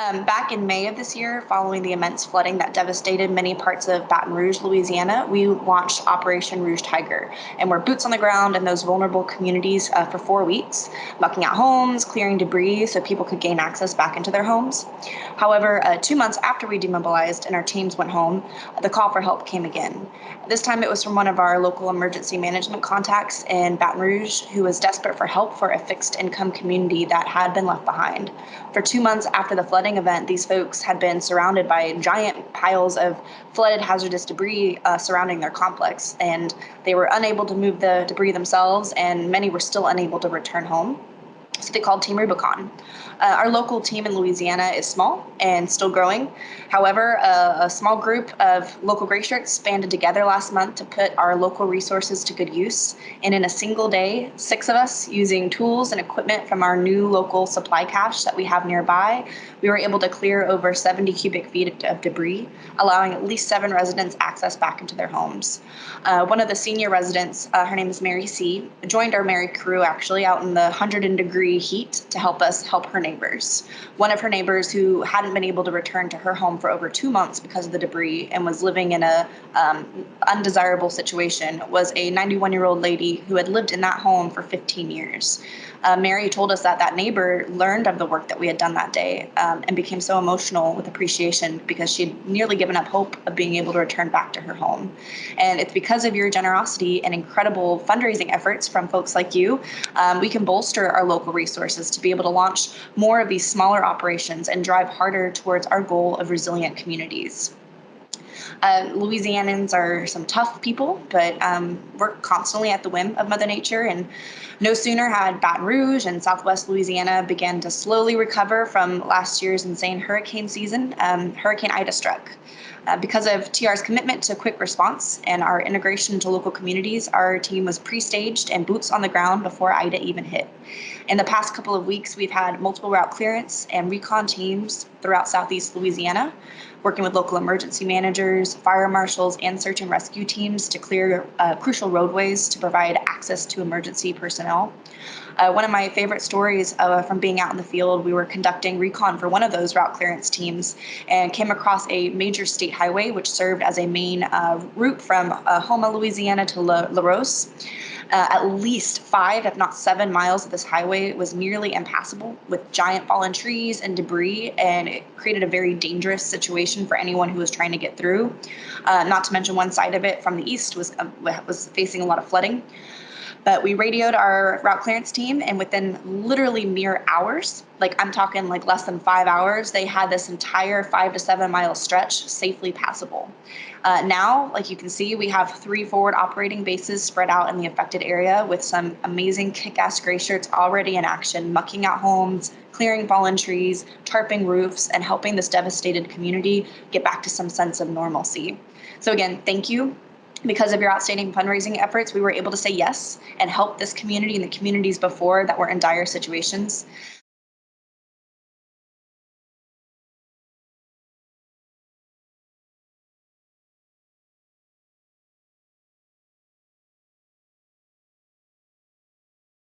Back in May of this year, following the immense flooding that devastated many parts of Baton Rouge, Louisiana, we launched Operation Rouge Tiger, and we're boots on the ground in those vulnerable communities for 4 weeks, mucking out homes, clearing debris so people could gain access back into their homes. However, 2 months after we demobilized and our teams went home, the call for help came again. This time it was from one of our local emergency management contacts in Baton Rouge who was desperate for help for a fixed income community that had been left behind. For 2 months after the flooding event, these folks had been surrounded by giant piles of flooded hazardous debris surrounding their complex, and they were unable to move the debris themselves, and many were still unable to return home. So they called Team Rubicon. Our local team in Louisiana is small and still growing. However, a small group of local gray shirts banded together last month to put our local resources to good use. And in a single day, 6 of us, using tools and equipment from our new local supply cache that we have nearby, we were able to clear over 70 cubic feet of debris, allowing at least 7 residents access back into their homes. One of the senior residents, her name is Mary C., joined our Mary crew actually out in the 100-degree heat to help us help her neighbors. One of her neighbors who hadn't been able to return to her home for over 2 months because of the debris and was living in a undesirable situation was a 91-year-old lady who had lived in that home for 15 years. Mary told us that that neighbor learned of the work that we had done that day and became so emotional with appreciation because she had nearly given up hope of being able to return back to her home. And it's because of your generosity and incredible fundraising efforts from folks like you, we can bolster our local resources to be able to launch more of these smaller operations and drive harder towards our goal of resilient communities. Louisianans are some tough people, but we're constantly at the whim of Mother Nature. And no sooner had Baton Rouge and Southwest Louisiana began to slowly recover from last year's insane hurricane season, Hurricane Ida struck. Because of TR's commitment to quick response and our integration into local communities, our team was pre-staged and boots on the ground before Ida even hit. In the past couple of weeks, we've had multiple route clearance and recon teams throughout Southeast Louisiana, working with local emergency managers, fire marshals, and search and rescue teams to clear crucial roadways to provide access to emergency personnel. One of my favorite stories from being out in the field, we were conducting recon for one of those route clearance teams and came across a major state highway which served as a main route from Houma, Louisiana to La Rose. At least 5, if not 7 miles of this highway was nearly impassable with giant fallen trees and debris, and it created a very dangerous situation for anyone who was trying to get through. Not to mention one side of it from the east was facing a lot of flooding. But we radioed our route clearance team, and within literally mere hours, like I'm talking like less than 5 hours, they had this entire 5 to 7 mile stretch safely passable. Now, like you can see, we have 3 forward operating bases spread out in the affected area with some amazing kick-ass gray shirts already in action, mucking out homes, clearing fallen trees, tarping roofs, and helping this devastated community get back to some sense of normalcy. So again, thank you. Because of your outstanding fundraising efforts, we were able to say yes and help this community and the communities before that were in dire situations.